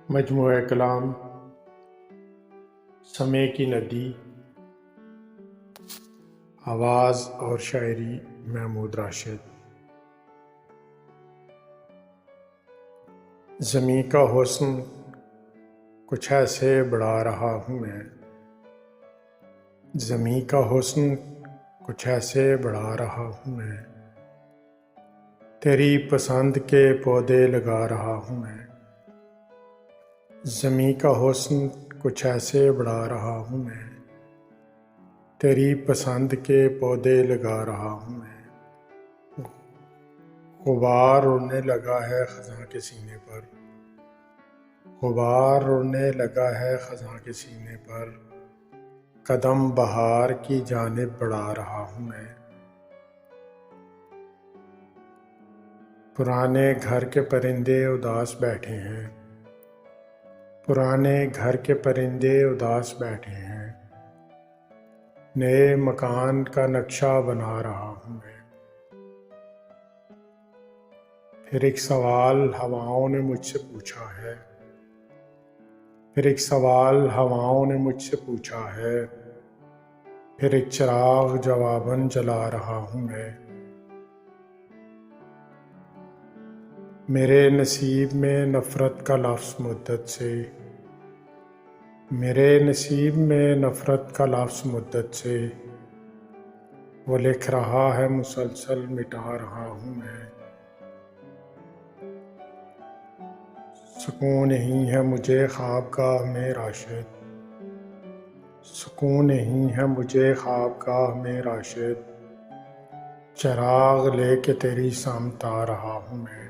مجموعہ کلام سمے کی ندی، آواز اور شاعری محمود راشد۔ زمیں کا حسن کچھ ایسے بڑھا رہا ہوں میں، زمیں کا حسن کچھ ایسے بڑھا رہا ہوں میں، تیری پسند کے پودے لگا رہا ہوں میں، زمیں کا حسن کچھ ایسے بڑھا رہا ہوں میں، تیری پسند کے پودے لگا رہا ہوں میں۔ غبار اڑنے لگا ہے خزاں کے سینے پر، غبار اڑنے لگا ہے خزاں کے سینے پر، قدم بہار کی جانب بڑھا رہا ہوں میں۔ پرانے گھر کے پرندے اداس بیٹھے ہیں، پرانے گھر کے پرندے اداس بیٹھے ہیں، نئے مکان کا نقشہ بنا رہا ہوں میں۔ پھر ایک سوال ہواؤں نے مجھ سے پوچھا ہے، پھر ایک سوال ہواؤں نے مجھ سے پوچھا ہے، پھر ایک چراغ جواباً جلا رہا ہوں میں۔ میرے نصیب میں نفرت کا لفظ مدت سے، میرے نصیب میں نفرت کا لفظ مدت سے، وہ لکھ رہا ہے مسلسل مٹا رہا ہوں میں۔ سکون نہیں ہے مجھے خوابگاہ میں راشد، سکون نہیں ہے مجھے خوابگاہ میں راشد، چراغ لے کے تیری سمت آ رہا ہوں میں۔